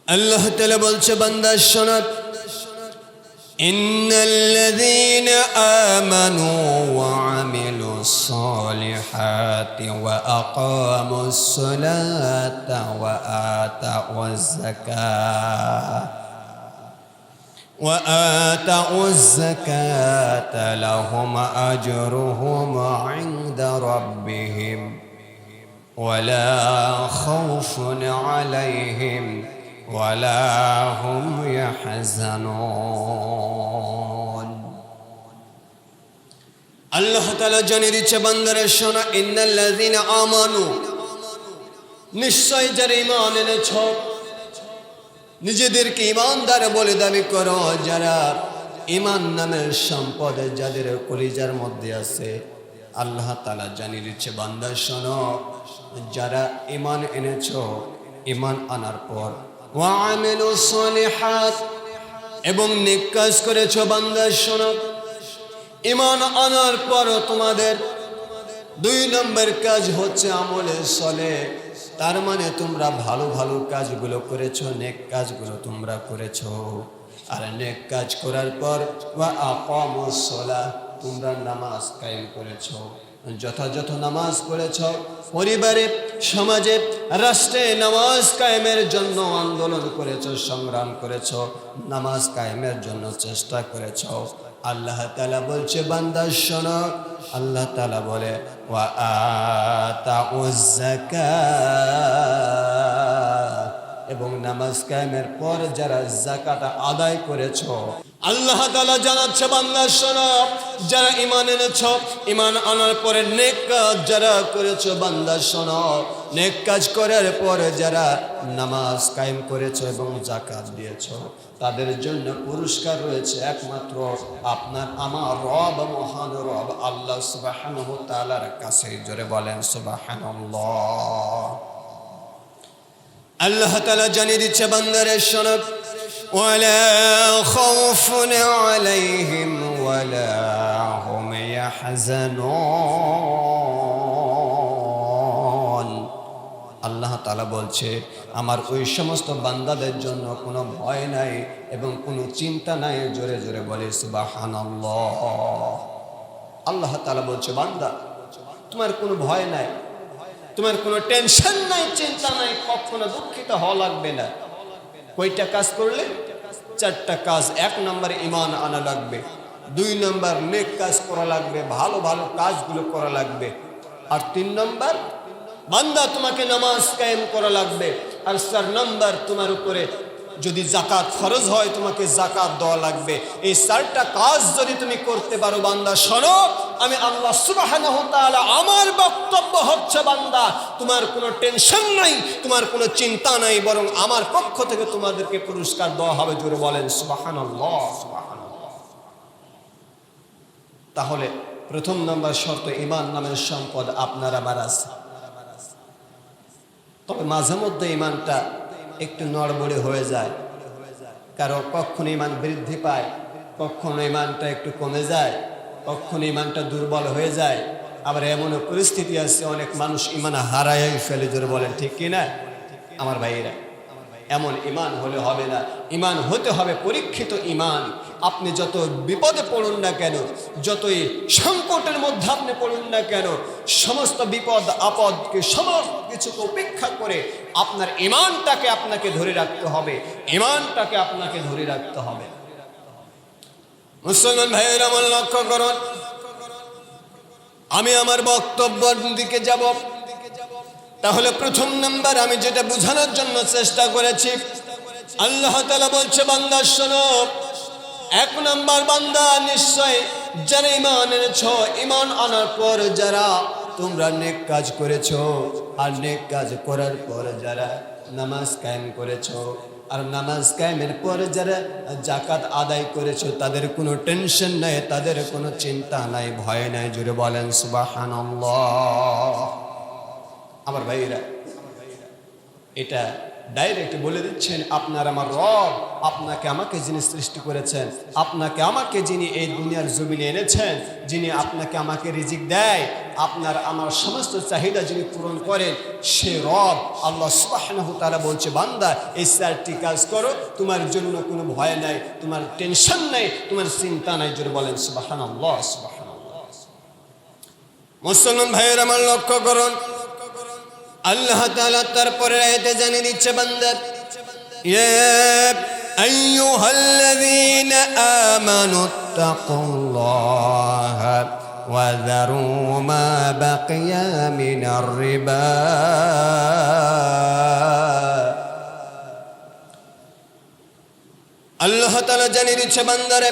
আল্লাহ তাআলা বলছে বান্দা শোনো ইন্নাল্লাযীনা আমানু ওয়া আমিলুস সালিহাতি ওয়া আকামুস সালাতা ওয়া আতাউয যাকাতা লাহুম আজরুহুম ইনদা রাব্বিহিম ওয়ালা খাউফুন আলাইহিম ওয়ালা হুম ইয়াহজানুন। আল্লাহ তাআলা জানিয়ে দিচ্ছে বান্দারা শোনো ইন্নাল্লাযীনা আমানু, নিশ্চয় যারা ঈমান এনেছ, নিজেদেরকে ঈমানদার বলে দাবি করো, যারা ঈমান নামের সম্পদ যাদের কলিজার মধ্যে আছে, আল্লাহ তাআলা জানিয়ে দিচ্ছে বান্দা শোনো যারা ঈমান এনেছ, ঈমান আনার পর ওয়া আমিলুস সালিহাত এবং নেক কাজ করেছো, বান্দা শোনো ঈমান আনার পর তোমাদের 2 নম্বর কাজ হচ্ছে আমলে সলেহ। তার মানে তোমরা ভালো ভালো কাজগুলো করেছো, নেক কাজগুলো তোমরা করেছো। আর নেক কাজ করার পর ওয়া আকামুস সালাহ, তোমরা নামাজ কায়েম করেছো, যথাযথ নামাজ পড়েছ, পরিবারে, সমাজে, রাষ্ট্রে নামাজ কায়েমের জন্য আন্দোলন করেছ, সংগ্রাম করেছ, নামাজ কায়েমের জন্য চেষ্টা করেছ। আল্লাহ তাআলা বলছে বান্দা শোনো, আল্লাহ তাআলা বলে ওয়া আতাউয যাকাত, এবং নামাজ কায়েমের পর যারা যাকাত আদায় করেছ, আল্লাহ তাআলা জানাচ্ছে বান্দা শোনো যারা ঈমান এনেছ, ঈমান আনার পরে নেক কাজ যারা করেছো, বান্দা শোনো নেক কাজ করার পরে যারা নামাজ কায়েম করেছো এবং যাকাত দিয়েছো, তাদের জন্য পুরস্কার রয়েছে একমাত্র আপনার আমার রব, মহান রব আল্লাহ সুবহানাহু ওয়া তাআলার কাছে। জোরে বলেন সুবহানাল্লাহ। আল্লাহ তাআলা জানিয়ে দিচ্ছে বান্দারে শোনো ওয়ালা খাউফুন আলাইহিম ওয়ালা হুম ইয়াহজানুন। আল্লাহ তাআলা বলছে আমার ওই সমস্ত বান্দাদের জন্য কোনো ভয় নাই এবং কোনো চিন্তা নাই। জোরে জোরে বলে সুবহানাল্লাহ। আল্লাহ তাআলা বলছে বান্দা তোমার কোনো ভয় নাই, তোমার কোনো টেনশন নাই, চিন্তা নাই, কখনো দুঃখিত হওয়া লাগবে না। কয়টা কাজ করলে? 4টা কাজ। 1 নম্বর ঈমান আনা লাগবে, 2 নম্বর নেক কাজ করা লাগবে, ভালো ভালো কাজগুলো করা লাগবে, আর 3 নম্বর বান্দা তোমাকে নামাজ কায়েম করা লাগবে, আর 4 নম্বর তোমার উপরে যদি যাকাত ফরজ হয় তোমাকে যাকাত দেওয়া লাগবে। এই 4টা কাজ যদি তুমি করতে পারো বান্দা শোনো আমি আল্লাহ সুবহানাহু ওয়া তাআলা আমার বক্তব্য হচ্ছে বান্দা তোমার কোনো টেনশন নাই, তোমার কোনো চিন্তা নাই, বরং আমার পক্ষ থেকে তোমাদেরকে পুরস্কার দেওয়া হবে। জোরে বলেন সুবহানাল্লাহ সুবহানাল্লাহ। তাহলে 1ম নম্বর শর্ত ঈমান নামের সম্পদ আপনার আমার আছে, তবে মাঝে মধ্যে ঈমানটা একটু নড়বড়ে হয়ে যায়, কারণ কখনো ঈমান বৃদ্ধি পায়, কখনো ঈমানটা একটু কমে যায়, কখনো ঈমানটা দুর্বল হয়ে যায়। আবার এমনও পরিস্থিতি আছে অনেক মানুষ ঈমান হারায় ফেলে। জোরে বলেন ঠিক কিনা আমার ভাইয়েরা? এমন ঈমান হলে হবে না, ঈমান হতে হবে পরীক্ষিত ঈমান। আপনি যত বিপদে পড়ুন না কেন, যতই সংকটের মধ্যে আপনি পড়ুন না কেন, সমস্ত বিপদ আপদকে সমস্ত কিছুকে উপেক্ষা করে আপনার ঈমানটাকে আপনাকে ধরে রাখতে হবে, ঈমানটাকে আপনাকে ধরে রাখতে হবে। মুসলমান ভাইয়েরা আমার লক্ষ্য করুন, আমি আমার বক্তব্যের দিকে যাব। তাহলে 1ম নাম্বার আমি যেটা বোঝানোর জন্য চেষ্টা করেছি, আল্লাহ তাআলা বলছে বান্দা শোনো 1 নাম্বার বান্দা নিশ্চয় যারা ঈমান এনেছো, ঈমান আনার পর যারা তোমরা নেক কাজ করেছো, আর নেক কাজ করার পর যারা নামাজ কায়েম করেছো, আর নামাজ কায়েমের পর যারা যাকাত আদায় করেছো, তাদের কোনো টেনশন নাই, তাদের কোনো চিন্তা নাই, ভয় নাই। জোরে বলেন সুবহানাল্লাহ। আমার ভাইরা এটা ডাইরেক্ট বলে দিচ্ছেন আপনার আমার রব, আপনাকে আমাকে যিনি সৃষ্টি করেছেন, আপনাকে আমাকে যিনি এই দুনিয়ার জমিনে এনেছেন, যিনি আপনাকে আমাকে রিজিক দেয়, আপনার আমার সমস্ত চাহিদা যিনি পূরণ করেন সে রব আল্লাহ সুবহানাহু ওয়া তাআলা বলছে, বান্দা এই 4টি কাজ করো, তোমার জন্য কোনো ভয় নাই, তোমার টেনশন নাই, তোমার চিন্তা নাই। জোরে বলেন সুবহানাল্লাহ, সুবহানাল্লাহ। মুসলমান ভাইয়ের আমার লক্ষ্য করুন, আল্লাহ তাআলা তারপরে আয়াতে জানিয়ে দিচ্ছে, বান্দা ইয়া আইয়ুহাল্লাযীনা আমানুত্তাকুল্লাহা ওয়া যারু মা বাকিয়া মিনার রিবা। আল্লাহ তাআলা জানিয়ে দিচ্ছে, বান্দারে,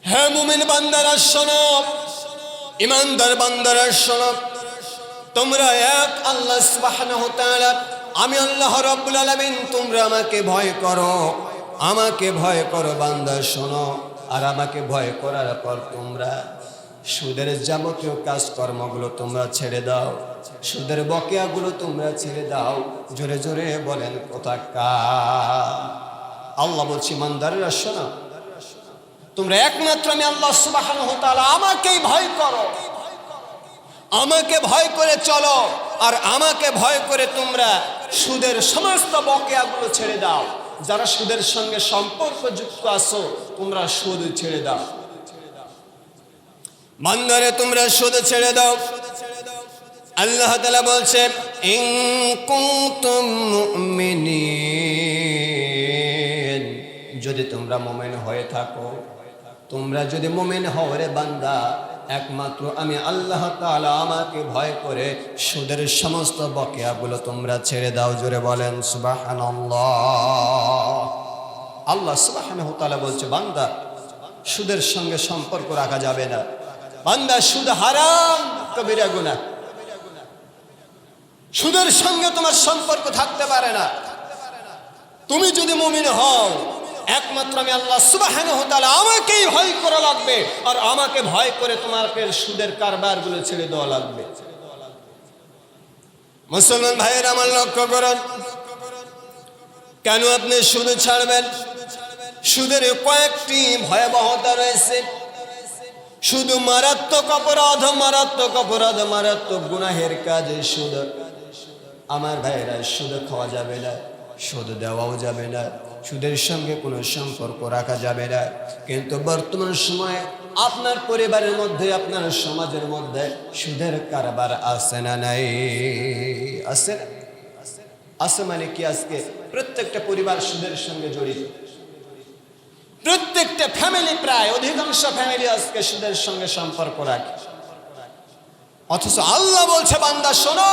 হে মুমিন বান্দারা শোনো, ঈমানদার বান্দারা শোনো, তোমরা এক আল্লাহ সুবহানাহু ওয়া তাআলা আমি আল্লাহ রাব্বুল আলামিন, তোমরা আমাকে ভয় করো, আমাকে ভয় করো বান্দা শোনো। আর আমাকে ভয় করার পর তোমরা সুদের যাবতীয় কাজকর্মগুলো তোমরা ছেড়ে দাও, সুদের বকেয়াগুলো তোমরা ছেড়ে দাও। জোরে জোরে বলেন কোথাকার। আল্লাহ বলছি, ইমানদাররা শোনো, তোমরা একমাত্র আমি আল্লাহ সুবহানাহু ওয়া তাআলা আমাকেই ভয় করো, আমাকে ভয় করে চলো, আর আমাকে ভয় করে তোমরা সুদের সমস্ত বকেয়াগুলো ছেড়ে দাও। যারা সুদের সঙ্গে সম্পর্কযুক্ত আছো তোমরা সুদ ছেড়ে দাও। বান্দারে তোমরা সুদ ছেড়ে দাও। আল্লাহ তাআলা বলছে, ইন কুনতুম মুমিনিন, যদি তোমরা মুমিন হয়ে থাকো, তোমরা যদি মুমিন হও রে বান্দা, একমাত্র আমি আল্লাহ তাআলা আমাকে ভয় করে সুদের সমস্ত বকেয়াগুলো তোমরা ছেড়ে দাও। জোরে বলেন সুবহানাল্লাহ। আল্লাহ সুবহানাহু ওয়া তাআলা বলছে, বান্দা সুদের সঙ্গে সম্পর্ক রাখা যাবে না। বান্দা সুদ হারাম, কবিরা গুনাহ। সুদের সঙ্গে তোমার সম্পর্ক থাকতে পারে না। তুমি যদি মুমিন হও, একমাত্র আমি আল্লাহ সুবহানাহু ওয়া তাআলা আমাকেই ভয় করা লাগবে, আর আমাকে ভয় করে তোমাকে সুদের কারবারগুলো ছেড়ে দেওয়া লাগবে। মুসলমান ভাইয়ের আমার লক্ষ্য করুন, কেন আপনি সুদ ছাড়বেন? সুদের কয়েকটি ভয়াবহতা রয়েছে। শুধু মারাত্মক অপরাধ, মারাত্মক অপরাধ, মারাত্মক গুনাহের কাজে সুদ। আমার ভাইয়েরা, সুদ খাওয়া যাবে না, সুদ দেওয়াও যাবে না, সুদের সঙ্গে কোনো সম্পর্ক রাখা যাবে না। কিন্তু বর্তমান সময়ে আপনার পরিবারের মধ্যে, আপনার সমাজের মধ্যে সুদের কারবার আছে না নাই? আছে না? আছে মানে কি? আজকে প্রত্যেকটা পরিবার সুদের সঙ্গে জড়িত। প্রত্যেকটা ফ্যামিলি, প্রায় অধিকাংশ ফ্যামিলি আজকে সুদের সঙ্গে সম্পর্ক রাখে। অথচ আল্লাহ বলছে, বান্দা শোনো,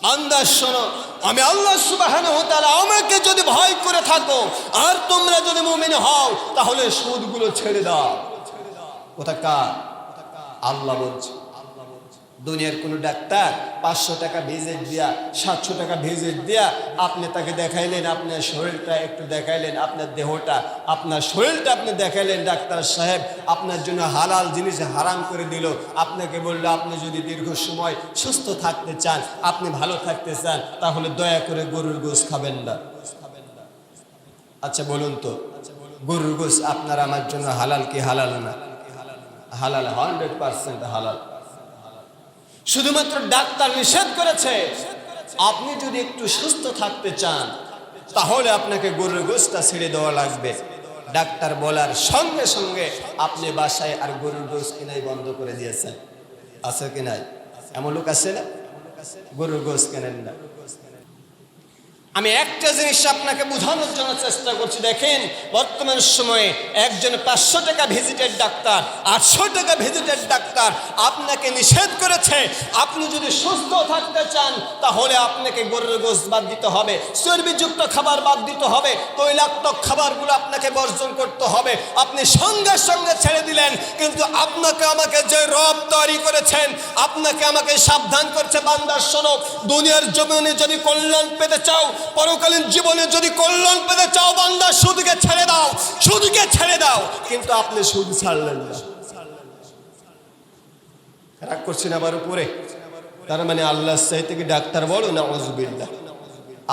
বান্দা শোনো, আমি আল্লাহ সুবহানাহু ওয়া তাআলা আমাকে যদি ভয় করে থাকো, আর তোমরা যদি মুমিন হও, তাহলে সুদগুলো ছেড়ে দাও। কোথাকার? আল্লাহ বলছে। দুনিয়ার কোন ডাক্তার 500 টাকা ভিজিট দিয়া, 700 টাকা ভিজিট দিয়া আপনি তাকে দেখাইলেন, আপনার শরীরটা একটু দেখাইলেন, আপনার দেহটা, আপনার শরীরটা আপনি দেখাইলেন, ডাক্তার সাহেব আপনার জন্য হালাল জিনিস হারাম করে দিল। আপনাকে বললো, আপনি যদি দীর্ঘ সময় সুস্থ থাকতে চান, আপনি ভালো থাকতে চান, তাহলে দয়া করে গরুর গোশ খাবেন না। আচ্ছা বলুন তো, গরুর গোশ আপনার আমার জন্য হালাল কি হালাল না? হালাল, 100% হালাল। শুধুমাত্র ডাক্তার নিষেধ করেছে, আপনি যদি একটু সুস্থ থাকতে চান তাহলে আপনাকে গরুর গোশটা ছেড়ে দেওয়া লাগবে। ডাক্তার বলার সঙ্গে সঙ্গে আপনি বাসায় আর গরুর গোশ কিনাই বন্ধ করে দিয়েছেন। আছে কি নাই? এমন লোক আছে না? গরুর গোশ কেনেন না। আমি একটা জিনিস আপনাকে বোঝানোর জন্য চেষ্টা করছি। দেখেন, বর্তমান সময়ে একজন 500 টাকা ভিজিটের ডাক্তার, 800 টাকা ভিজিটের ডাক্তার আপনাকে নিষেধ করেছে, আপনি যদি সুস্থ থাকতে চান তাহলে আপনাকে গরুর গোশ বাদ দিতে হবে, চর্বিযুক্ত খাবার বাদ দিতে হবে, তৈলাক্ত খাবারগুলো আপনাকে বর্জন করতে হবে। আপনি সঙ্গে সঙ্গে ছেড়ে দিলেন, কিন্তু আপনাকে আমাকে যে রব তৈরি করেছেন, আপনাকে আমাকে সাবধান করছে, বান্দা শোনো, দুনিয়ার জমিনে যদি কল্যাণ পেতে চাও, পরকালীন জীবনে যদি কল্যাণ পেতে চাও, বান্দা সুদকে ছেড়ে দাও, সুদকে ছেড়ে দাও। কিন্তু আপনি সুদ ছাড়লেন না। রাগ করছেন আবার উপরে? তার মানে আল্লাহর চাইতে কি ডাক্তার বড়? নাউযুবিল্লাহ।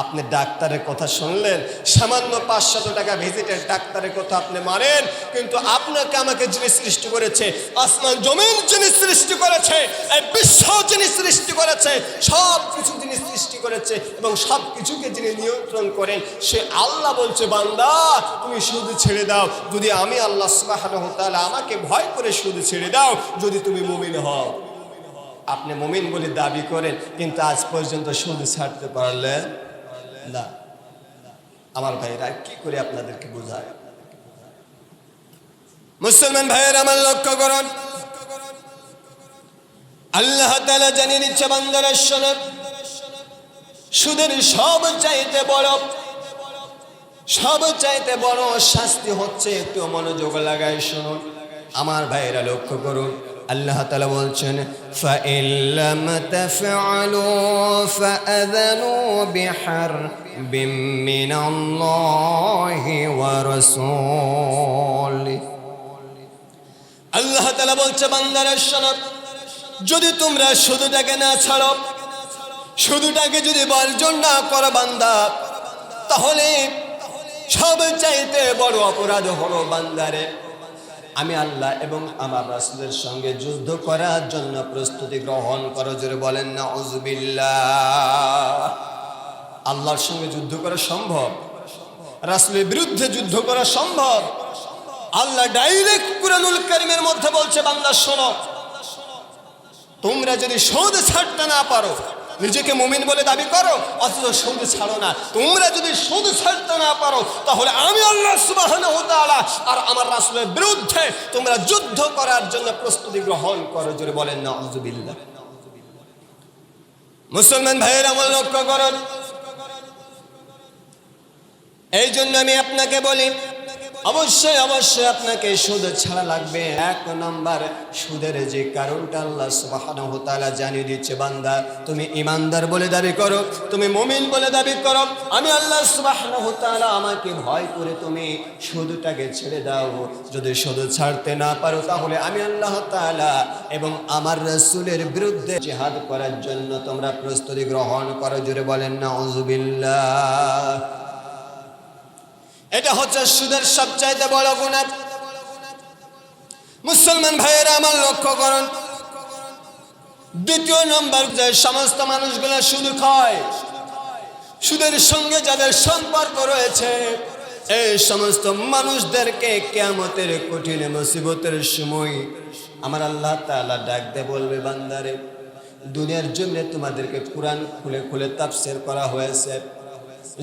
আপনি ডাক্তারের কথা শুনলেন, সামান্য 500 টাকা ভিজিটের ডাক্তারের কথা আপনি মানেন, কিন্তু আপনাকে আমাকে যিনি সৃষ্টি করেছে, আসমান জমিন যিনি সৃষ্টি করেছে, এই বিশ্ব যিনি সৃষ্টি করেছে, সব কিছু যিনি সৃষ্টি করেছে এবং সব কিছুকে যিনি নিয়ন্ত্রণ করেন, সে আল্লাহ বলছে, বান্দা তুমি শুধু ছেড়ে দাও, যদি আমি আল্লাহ সুবহানাহু ওয়া তাআলা আমাকে ভয় করে শুধু ছেড়ে দাও, যদি তুমি মুমিন হও। আপনি মুমিন বলে দাবি করেন, কিন্তু আজ পর্যন্ত শুধু ছাড়তে পারলেন না। আমার ভাইরা, কি করে আপনাদেরকে বোঝায়? মুসলমান ভাইয়েরা আমার লক্ষ্য করুন, আল্লাহ তাআলা জানিয়ে দিচ্ছে বান্দারা শোনো, সুদের সবচাইতে বড় শাস্তি হচ্ছে, একটু মনোযোগ লাগায় শুনুন আমার ভাইয়েরা, লক্ষ্য করুন। আল্লাহ তাআলা বলছেন, فَإِن لَّمْ تَفْعَلُوا فَأَذَنُوا بِحَرْبٍ مِّنَ اللَّهِ وَرَسُولِهِ। আল্লাহ তাআলা বলছে, বান্দারা শোনো, যদি তোমরা সুদটাকে না ছাড়ো, সুদটাকে যদি বর্জন না করো বান্দা, তাহলে সবচাইতে বড় অপরাধ হলো বান্দারে আমি আল্লাহ এবং আমার রাসূলের সঙ্গে যুদ্ধ করার জন্য প্রস্তুতি গ্রহণ করো। জোরে বলেন নাউযুবিল্লাহ। আল্লাহর সঙ্গে যুদ্ধ করা সম্ভব, রাসূলের বিরুদ্ধে যুদ্ধ করা সম্ভব। আল্লাহ ডাইরেক্ট কুরআনুল কারীমের মধ্যে বলছে, বান্দা শোনো, তোমরা যদি সুদ ছাড়তে না পারো, নিজেকে মুমিন বলে দাবি করো অথচ সুদ ছাড়ো না, তোমরা যদি সুদ ছাড়তে না পারো, তাহলে আমি আল্লাহ সুবহানাহু ওয়া তাআলা আর আমার রাসূলের বিরুদ্ধে তোমরা যুদ্ধ করার জন্য প্রস্তুতি গ্রহণ করো। জোরে বলেন নাউযুবিল্লাহ। মুসলমান ভাইয়েরা আমার লক্ষ্য করুন, এই জন্য আমি আপনাকে বলি, অবশ্যই আপনাকে সুদ ছাড়া লাগবে। 1 নম্বর, সুদের যে কারণটা আল্লাহ সুবহানাহু ওয়া তাআলা জানিয়ে দিচ্ছে, বান্দা তুমি ঈমানদার বলে দাবি করো, তুমি মুমিন বলে দাবি করো, আমি আল্লাহ সুবহানাহু ওয়া তাআলা আমাকে ভয় করে তুমি সুদটাকে ছেড়ে দাও। যদি সুদ ছাড়তে না পারো, তাহলে আমি আল্লাহ তাআলা এবং আমার রাসূলের বিরুদ্ধে জিহাদ করার জন্য তোমরা প্রস্তুতি গ্রহণ করো। জোরে বলেন নাউযুবিল্লাহ। এটা হচ্ছে সুদের সবচাইতে বড় গুনাহ। মুসলমান ভাইয়েরা আমার লক্ষ্য করুন, 2 নম্বর, যে সমস্ত মানুষগুলো সুদ খায়, সুদের সঙ্গে যাদের সম্পর্ক রয়েছে, এই সমস্ত মানুষদেরকে কিয়ামতের কঠিন মুসিবতের সময় আমার আল্লাহ তাআলা ডাক দিয়ে বলবে, বান্দারে দুনিয়ার জন্য তোমাদেরকে কোরআন খুলে খুলে তাফসীর করা হয়েছে,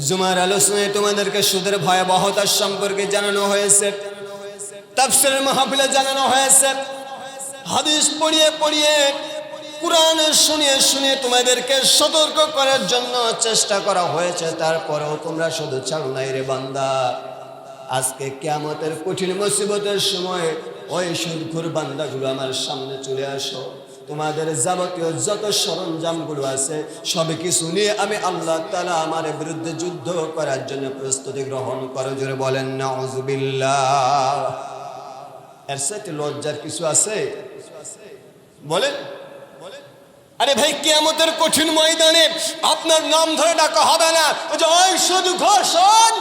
জুমার আলোচনায় তোমাদেরকে সুদের ভয়াবহতা সম্পর্কে জানানো হয়েছে, তাফসীরের মাহফিলে জানানো হয়েছে, হাদিস পড়িয়ে পড়িয়ে কুরআন শুনিয়ে শুনিয়ে তোমাদেরকে সতর্ক করার জন্য চেষ্টা করা হয়েছে, তারপরেও তোমরা শুধু ছাড়ো নাই রে বান্দা। আজকে কিয়ামতের কঠিন মুসিবতের সময় ওই সুদখোর বান্দাগুলো আমার সামনে চলে আসো, তোমাদের যাবতীয় যত সরঞ্জামগুলো আছে সব কিছু নিয়ে আমি আল্লাহ তাআলা আমার বিরুদ্ধে যুদ্ধ করার জন্য প্রস্তুতি গ্রহণ করো। জোরে বলেন নাউযুবিল্লাহ। এর সাথে লজ্জার কিছু আছে? বলেন। আরে ভাই, কিয়ামতের কঠিন ময়দানে আপনার নাম ধরে ডাকা হবে না, ওই সুদখোর শোন,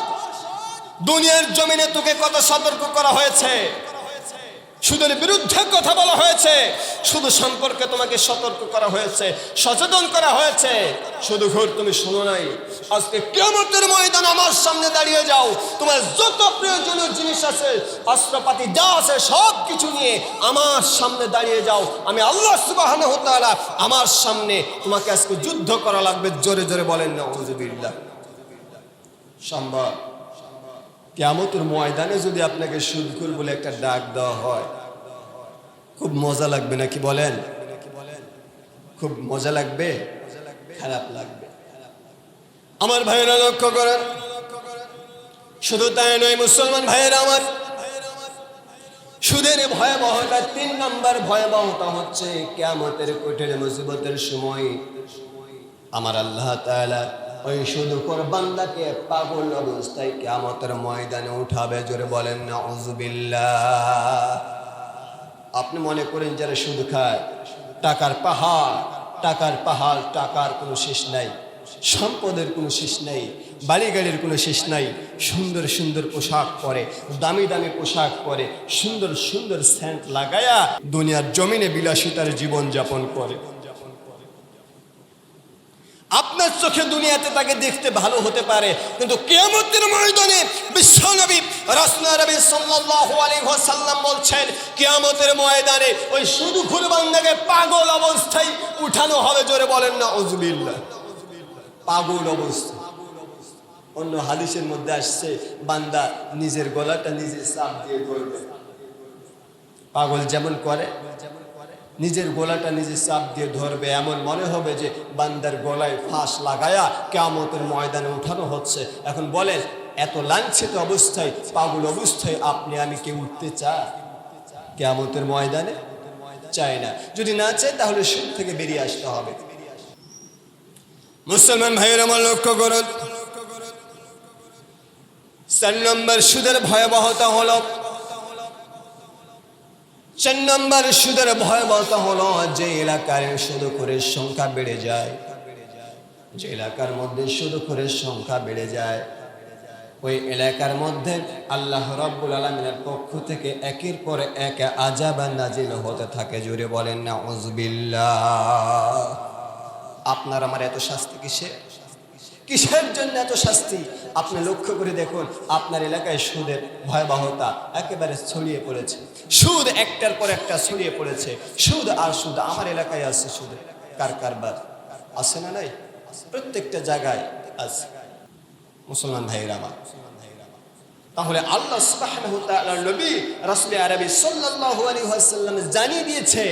দুনিয়ার জমিনে তোকে কত সতর্ক করা হয়েছে, সুদের বিরুদ্ধে কথা বলা হয়েছে, সুদ সম্পর্কে তোমাকে সতর্ক করা হয়েছে, সচেতন করা হয়েছে। সুদখোর তুমি শোনো নাই, আজকে কিয়ামতের ময়দানে আমার সামনে দাঁড়িয়ে যাও, তোমার যত প্রয়োজনীয় জিনিস আছে, অস্ত্রপাতি যা আছে সব কিছু নিয়ে আমার সামনে দাঁড়িয়ে যাও, আমি আল্লাহ সুবহানাহু ওয়া তাআলা আমার সামনে তোমাকে আজকে যুদ্ধ করা লাগবে। জোরে জোরে বলেন নাউযুবিল্লাহ। সম্ভব? কিয়ামতের ময়দানে যদি আপনাকে সুদখোর বলে একটা ডাক দেওয়া হয়, খুব মজা লাগবে নাকি বলেন? খুব মজা লাগবে? খারাপ লাগবে? আমার ভাইয়েরা লক্ষ্য করেন, শুধু তাই নয় মুসলমান ভাইয়েরা আমার, সুদের ভয়াবহতা 3 নম্বর ভয়াবহতা হচ্ছে কিয়ামতের কঠিন মুসিবতের সময় আমার আল্লাহ তাআলা ওই সুদখোর বান্দাকে পাগল অবস্থায় কিয়ামতের ময়দানে উঠাবে। জোরে বলেন নাউযুবিল্লাহ। আপনি মনে করেন যারা সুদ খায়, টাকার পাহাড়, টাকার কোনো শেষ নাই, সম্পদের কোনো শেষ নাই, বাড়ি গাড়ির কোনো শেষ নাই, সুন্দর সুন্দর পোশাক পরে, দামি দামি পোশাক পরে, সুন্দর সুন্দর সেন্ট লাগায়া দুনিয়ার জমিনে বিলাসিতার জীবন যাপন করে। আপনার চোখে দুনিয়াতে তাকে দেখতে ভালো হতে পারে, কিন্তু কিয়ামতের ময়দানে বিশ্বনবী রাসূল সাল্লাল্লাহু আলাইহি ওয়াসাল্লাম বলছেন, কিয়ামতের ময়দানে ওই সুদখোর বান্দাকে পাগল অবস্থায় উঠানো হবে। জোরে বলেন না আউযুবিল্লাহ। পাগল অবস্থা। অন্য হাদিসের মধ্যে আসছে, বান্দা নিজের গলাটা নিজে চাপ দিয়ে ধরবে। পাগল যেমন করে, নিজের গলাটা নিজে চাপ দিয়ে ধরবে, এমন মনে হবে যে বান্দার গলায় ফাঁস লাগায়া কিয়ামতের ময়দানে উঠানো হচ্ছে। এখন বলেন, এত লাঞ্ছিত অবস্থায়, পাগল অবস্থায় আপনি আমি কেউ উঠতে চাই কিয়ামতের ময়দানে? চাই না। যদি না চাই তাহলে সুদ থেকে বেরিয়ে আসতে হবে। মুসলমান ভাইয়ের আমার লক্ষ্য করুন, 4 নম্বর সুদের ভয়াবহতা হলো, 4 নম্বর সুদের ভয়াবহতা হলো যে এলাকার সুদখোরের সংখ্যা বেড়ে যায়, যে এলাকার মধ্যে সুদখোরের সংখ্যা বেড়ে যায়, ওই এলাকার মধ্যে আল্লাহ রাব্বুল আলামিনের পক্ষ থেকে একের পর এক আযাব নাজিল হতে থাকে। জোরে বলেন না আউযুবিল্লাহ। আপনার আমার এত শাস্তি কিসের জন্য এত শাস্তি? আপনি লক্ষ্য করে দেখুন, আপনার এলাকায় সুদের ভয়াবহতা একেবারে ছড়িয়ে পড়েছে। সুদ একটার পর একটা ছড়িয়ে পড়েছে। সুদ আর সুদ। আমার এলাকায় আছে সুদের কারবার, আছে না নাই? প্রত্যেকটা জায়গায় আছে। মুসলমান ভাইরা আমার, তাহলে আল্লাহ সুবহানাহু ওয়া তাআলার নবী রাসূল আরবি সাল্লাল্লাহু আলাইহি ওয়াসাল্লাম জানিয়ে দিয়েছে,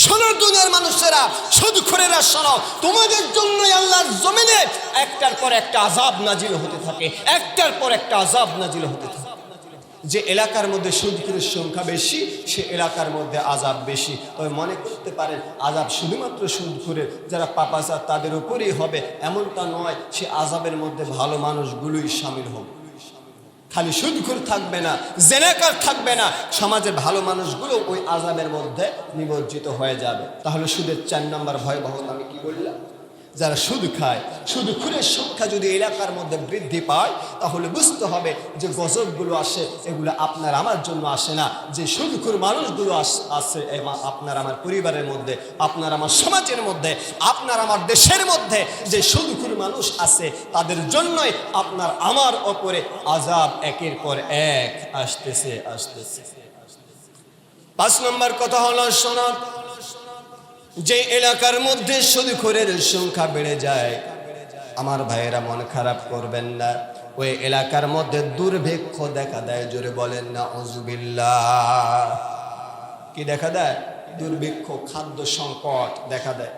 শোনো দুনিয়ার মানুষেরা, সুদখোরেরা শোনো, তোমাদের জন্যই আল্লাহর জমিনে একটার পর একটা আযাব নাজিল হতে থাকে, একটার পর একটা আযাব নাজিল হতে থাকে। যে এলাকার মধ্যে সুদখোরের সংখ্যা বেশি, সে এলাকার মধ্যে আযাব বেশি। তবে মনে করতে পারেন আযাব শুধুমাত্র সুদখোরের যারা পাপাচার তাদের উপরেই হবে, এমনটা নয়। সে আযাবের মধ্যে ভালো মানুষগুলোই শামিল হবে। খালি সুদখোর থাকবে না, জেনাকার থাকবে না, সমাজের ভালো মানুষগুলো ওই আযাবের মধ্যে নিমজ্জিত হয়ে যাবে। তাহলে সুদের 4 নম্বর ভয়াবহতা আমি কি বললাম? যারা সুদ খায়, সুদখোরের সংখ্যা যদি এলাকার মধ্যে বৃদ্ধি পায়, তাহলে বুঝতে হবে যে গজবগুলো আসে এগুলো আপনার আমার জন্য আসে না। যে সুদখোর মানুষগুলো আসে আপনার আমার পরিবারের মধ্যে, আপনার আমার সমাজের মধ্যে, আপনার আমার দেশের মধ্যে যে সুদখোর মানুষ আছে, তাদের জন্যই আপনার আমার ওপরে আযাব একের পর এক আসতেছে। 5 নম্বর কথা হলো, শোনো, যে এলাকার মধ্যে সুদখোরের সংখ্যা বেড়ে যায়, আমার ভাইয়েরা মন খারাপ করবেন না, ওই এলাকার মধ্যে দুর্ভিক্ষ দেখা দেয়। জোরে বলেন না আউযুবিল্লাহ। কি দেখা দেয়? দুর্ভিক্ষ, খাদ্য সংকট দেখা দেয়।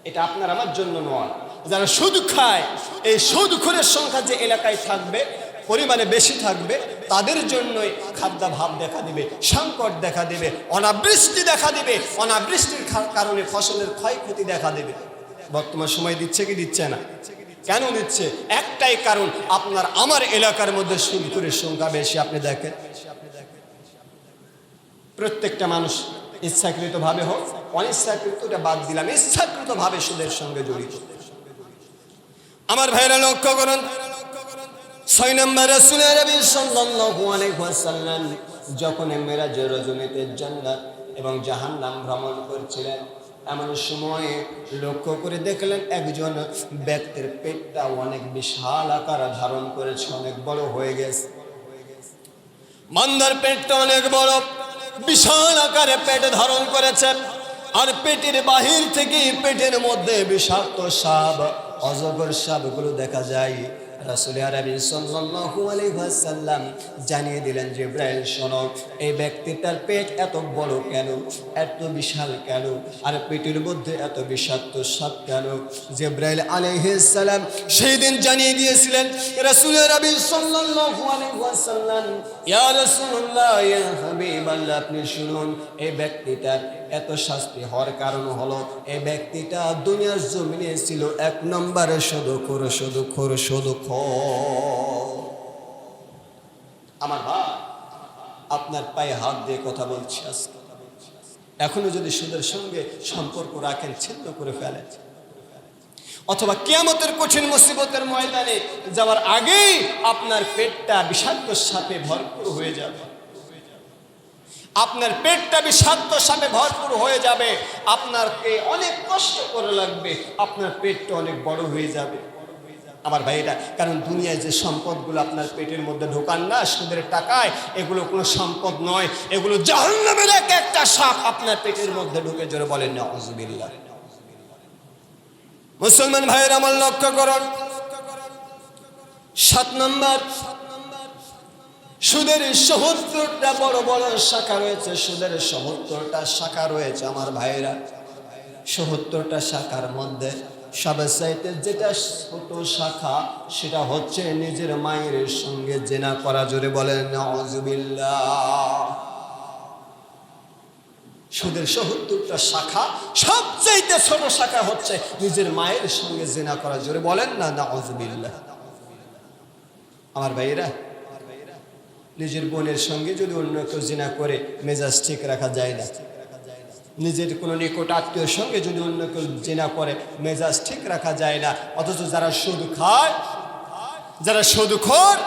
এটা আপনার আমার জন্য নয়। যারা সুদ খায়, এই সুদখোরের সংখ্যা যে এলাকায় থাকবে, পরিমাণে বেশি থাকবে, তাদের জন্যই খাদ্যাভাব দেখা দিবে, সংকট দেখা দিবে, অনাবৃষ্টি দেখা দিবে। অনাবৃষ্টির কারণে ফসলের ক্ষয়ক্ষতি দেখা দিবে। বর্তমান সময় দিচ্ছে কি দিচ্ছে না? কেন দিচ্ছে? একটাই কারণ, আপনার আমার এলাকার মধ্যে সুদখোরের সংখ্যা বেশি। আপনি দেখেন, প্রত্যেকটা মানুষ ইচ্ছাকৃতভাবে হোক, অনিচ্ছাকৃতটা বাদ দিলাম, ইচ্ছাকৃতভাবে সুদের সঙ্গে জড়িত। আমার ভাইরা লক্ষ্য করুন, 6 নম্বর রাসূল আরবি সাল্লাল্লাহু আলাইহি ওয়াসাল্লাম যখন মেরাজের রজনীতে জান্নাত এবং জাহান্নাম ভ্রমণ করছিলেন, এমন সময়ে লক্ষ্য করে দেখলেন একজন ব্যক্তির পেটটা অনেক বিশাল আকার ধারণ করেছে, অনেক বড় হয়ে গেছে। বান্দার পেটটা অনেক বড়, বিশাল আকারে পেট ধারণ করেছে, আর পেটের বাহির থেকে পেটের মধ্যে বিষাক্ত সাপ, অজগর সাপগুলো দেখা যায়। রাসূল আরবি সাল্লাল্লাহু আলাইহি ওয়াসাল্লাম জানিয়ে দিলেন, জিবরাইল শোনো, এই ব্যক্তিটার পেট এত বড় কেন, এত বিশাল কেন, আর পেটের মধ্যে এত বিষাক্ত সাপ কেন? জিবরাইল আলাইহিস সালাম সেই দিন জানিয়ে দিয়েছিলেন রাসূল আরবি সাল্লাল্লাহু আলাইহি ওয়াসাল্লাম, ইয়া রাসূলুল্লাহ, ইয়া হাবিবাল্লাহ, আপনি শুনুন, এই ব্যক্তিটার এত শাস্তি হওয়ার কারণ হলো এই ব্যক্তিটা দুনিয়ার জমিনে ছিল 1 নম্বরে সুদখোর। আমার ভাই, আপনার পায়ে হাত দিয়ে কথা বলছি আজকে, এখনো যদি সুদের সঙ্গে সম্পর্ক রাখেন, ছিন্ন করে ফেলেন। অথবা কিয়ামতের কঠিন মুসিবতের ময়দানে যাওয়ার আগেই আপনার পেটটা বিষাক্ত সাপে ভরপুর হয়ে যাবে। আপনার পেটটা বিষাক্ত সাপে ভরপুর হয়ে যাবে, আপনাকে অনেক কষ্ট করে লাগবে, আপনার পেটটা অনেক বড় হয়ে যাবে আমার ভাইরা। কারণ দুনিয়ায় যে সম্পদগুলো আপনার পেটের মধ্যে ঢোকান না সুদের টাকায়, এগুলো কোনো সম্পদ নয়, এগুলো জাহান্নামের একটা সাপ আপনার পেটের মধ্যে ঢুকে। জোরে বলেন নাউযুবিল্লাহ। মুসলমান ভাইয়ের আমার লক্ষ্য করুন, 7 নম্বর, সুদের ৭০টা বড় বড় শাখা রয়েছে। সুদের ৭০টা শাখা রয়েছে আমার ভাইয়েরা। ৭০টা শাখার মধ্যে সবচাইতে যেটা ছোট শাখা সেটা হচ্ছে নিজের মায়ের সঙ্গে জিনা করা। জোরে বলেন নাউযুবিল্লাহ। সুদের ৭০টা শাখা সবচাইতে ছোট শাখা হচ্ছে নিজের মায়ের সঙ্গে জিনা করা। জোরে বলেন না নাউযুবিল্লাহ। আমার ভাইয়েরা, নিজের বোনের সঙ্গে যদি অন্য কেউ জিনা করে মেজাজ ঠিক রাখা যায় না। নিজের কোনো নিকট আত্মীয়র সঙ্গে যদি অন্য কেউ জিনা করে মেজাজ ঠিক রাখা যায় না। অথচ যারা সুদ খায়, যারা সুদখোর,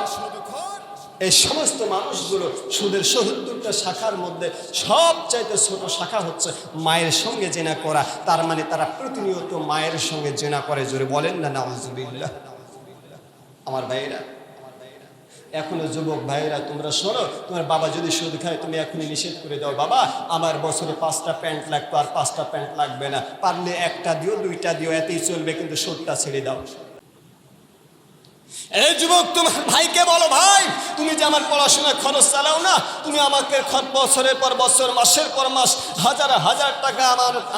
এই সমস্ত মানুষগুলো সুদের ৭০টা শাখার মধ্যে সবচাইতে ছোট শাখা হচ্ছে মায়ের সঙ্গে জিনা করা। তার মানে তারা প্রতিনিয়ত মায়ের সঙ্গে জিনা করে। জোরে বলেন না নাউযুবিল্লাহ। আমার ভাইয়েরা, এখনো যুবক ভাইয়েরা তোমরা শোনো, তোমার বাবা যদি সুদ খায় তুমি এখনই নিষেধ করে দাও, বাবা আমার বছরে 5টা প্যান্ট লাগতো, আর 5টা প্যান্ট লাগবে না, পারলে 1টা দিও 2টা দিও, এতেই চলবে, কিন্তু সুদটা ছেড়ে দাও। এই যুবক তোমার ভাইকে বলো, ভাই তুমি যে আমার পড়াশোনায় খরচ চালাও না, তুমি আমাকে বছরের পর বছর, মাসের পর মাস হাজার হাজার টাকা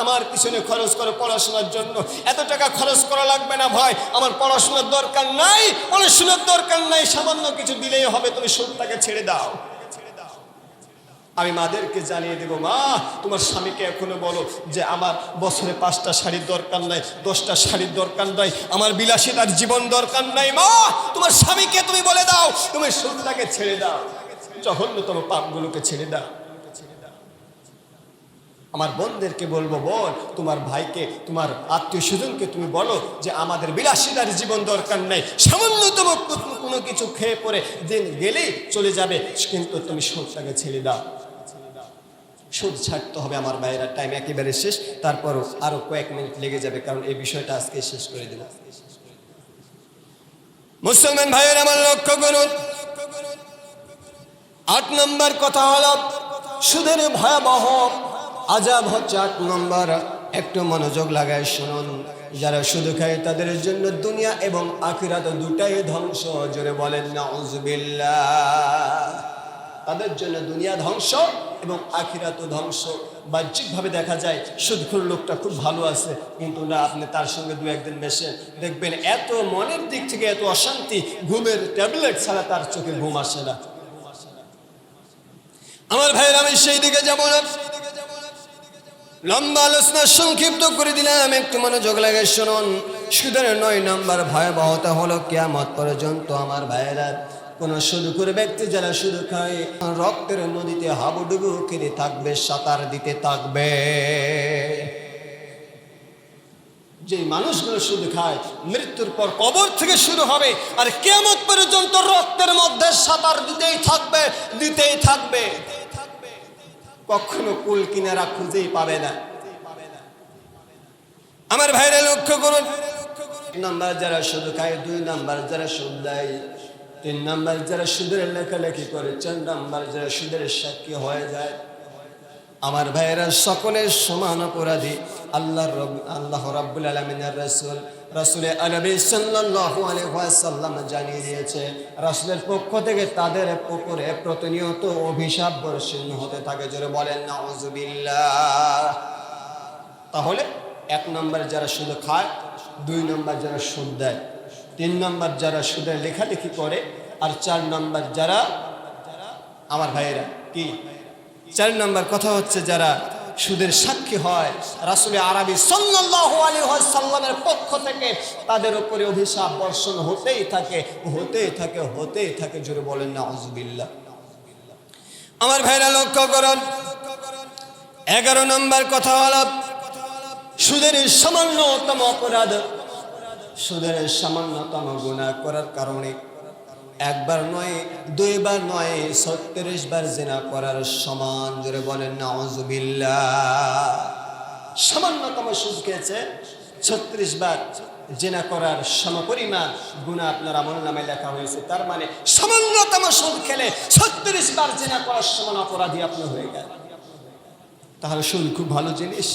আমার পিছনে খরচ করো পড়াশোনার জন্য। এত টাকা খরচ করা লাগবে না ভাই, আমার পড়াশোনার দরকার নাই, পড়াশোনার দরকার নাই, সামান্য কিছু দিলেই হবে, তুমি সুদটাকে ছেড়ে দাও। আমি মাদেরকে জানিয়ে দেব, মা তোমার স্বামীকে এখনো বলো যে আমার বছরে 5টা শাড়ির দরকার নাই, 10টা শাড়ির দরকার নাই, আমার বিলাসিতার জীবন দরকার নাই। মা তোমার স্বামীকে তুমি বলে দাও তুমি সুদটাকে ছেড়ে দাও, জঘন্যতম পাপগুলোকে ছেড়ে দাও। আমার বোনদেরকে বলবো, বোন তোমার ভাইকে, তোমার আত্মীয় স্বজনকে তুমি বলো যে আমাদের বিলাসিতার জীবন দরকার নাই, সামান্যতম কোনো কিছু খেয়ে পরে দিন গেলেই চলে যাবে, কিন্তু তুমি সুদটাকে ছেড়ে দাও। সুদ ছাড়তে হবে আমার ভাইয়েরা। টাইম একেবারে শেষ, তারপরও আরো কয়েক মিনিট লেগে যাবে, কারণ এই বিষয়টা আজকে শেষ করে দেব। মুসলমান ভাইয়েরা আমার লক্ষ্য করুন, 8 নম্বর কথা হলো সুদের ভয়াবহ আযাব হচ্ছে 8 নম্বর। একটু মনোযোগ লাগায় শুনুন, যারা সুদ খায় তাদের জন্য দুনিয়া এবং আখিরাত দুটাই ধ্বংস। জোরে বলেন নাউযুবিল্লাহ। তাদের জন্য দুনিয়া ধ্বংস এবং আখিরাত ধ্বংস। বাহ্যিকভাবে দেখা যায় সুদখোর লোকটা খুব ভালো আছে, কিন্তু না, আপনি তার সঙ্গে 2 একদিন মেশেন, দেখবেন এত মনের দিক থেকে এত অশান্তি, ঘুমের ট্যাবলেট ছাড়া তার চোখে ঘুম আসে না। আমার ভাইয়ের, আমি সেই দিকে যাব না, লম্বা আলোচনা সংক্ষিপ্ত করে দিলাম, একটু মনোযোগ লাগে শুনুন। সুদের 9 নম্বর ভয়াবহতা হলো কিয়ামত পর্যন্ত আমার ভাইয়েরা কোন সুদখোর ব্যক্তি যারা সুদ খায় রক্তের নদীতে হাবুডুবু খেতে থাকবে, সাঁতার দিতে থাকবে। যে মানুষগুলো সুদ খায় মৃত্যুর পর কবর থেকে শুরু হবে আর কিয়ামত পর্যন্ত রক্তের মধ্যে সাঁতার দিতেই থাকবে, দিতেই থাকবে, কখনো কুল কিনারা খুঁজেই পাবে না। আমার ভাইরা লক্ষ্য করুন, 1 নম্বর যারা সুদ খায়, 2 নম্বর যারা সুদ দেয়, 3 নম্বর যারা সুদের লেখালেখি করে, 4 নম্বর যারা সুদের সাক্ষী হয়ে যায়। আমার ভাইয়েরা সকলের সমান অপরাধী। আল্লাহ রাব্বুল আলামিনের রাসূল আরবি সাল্লাল্লাহু আলাইহি ওয়াসাল্লাম জানিয়ে দিয়েছে, রাসূলের পক্ষ থেকে তাদের উপরে প্রতিনিয়ত অভিশাপ বর্ষণ হতে থাকে। জোরে বলেন নাউযুবিল্লাহ। তাহলে 1 নম্বর যারা সুদ খায়, 2 নম্বর যারা সুদ দেয়, 3 নম্বর যারা সুদের লেখালেখি করে, আর 4 নম্বর যারা, আমার ভাইয়েরা কি 4 নম্বর কথা হচ্ছে যারা সুদের সাক্ষী হয়। রাসূল আরবি সাল্লাল্লাহু আলাইহি ওয়াসাল্লামের পক্ষ থেকে তাদের উপরে অভিশাপ বর্ষণ হতেই থাকে, হতেই থাকে, হতেই থাকে। জোরে বলেন নাউযুবিল্লাহ। আমার ভাইরা লক্ষ্য করুন, 11 নম্বর কথা হলো সুদের সামান্যতম অপরাধ সুদের সামান্যতম গুনাহ করার কারণে একবার নয়, দুইবার নয়, 36 বার জিনা করার সমান। জোরে বলেন নাউজুবিল্লাহ। সামান্যতম সুদ খেয়েছে, 36 বার জিনা করার সমপরিমাণ গুনাহ আপনার আমলনামায় লেখা হয়েছে। তার মানে সামান্যতম সুদ খেলে 36 বার জিনা করার সমান অপরাধী আপনি হয়ে গেল। তাহলে সুদ খুব ভালো জিনিস,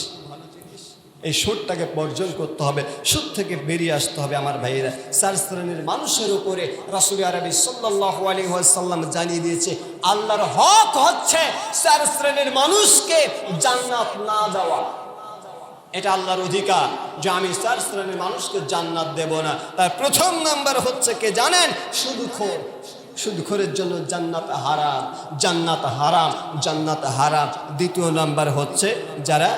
এই সুদটাকে বর্জন করতে হবে, সুদ থেকে বেরিয়ে আসতে হবে। আমার ভাইয়েরা, 4 শ্রেণীর মানুষের উপরে রাসূল আরবি সাল্লাল্লাহু আলাইহি ওয়াসাল্লাম জানিয়ে দিয়েছে, আল্লাহর হক হচ্ছে 4 শ্রেণীর মানুষকে জান্নাত না দেওয়া। এটা আল্লাহর অধিকার যে আমি 4 শ্রেণীর মানুষকে জান্নাত দেব না। তার প্রথম নাম্বার হচ্ছে কে জানেন? সুদখোর। সুদখোরের জন্য জান্নাত হারাম, জান্নাত হারাম, জান্নাত হারাম। দ্বিতীয় নাম্বার হচ্ছে যারা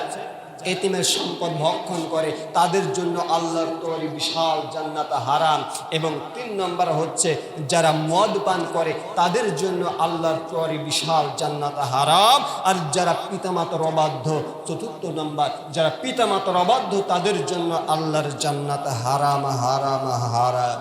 এতিমের সম্পদ ভক্ষণ করে, তাদের জন্য আল্লাহর তৈরি বিশাল জান্নাত হারাম। এবং 3 নম্বর হচ্ছে যারা মদ পান করে, তাদের জন্য আল্লাহর তৈরি বিশাল জান্নাত হারাম। আর যারা পিতামাতার অবাধ্য, 4 নম্বর যারা পিতামাতার অবাধ্য, তাদের জন্য আল্লাহর জান্নাত হারাম, হারাম, হারাম।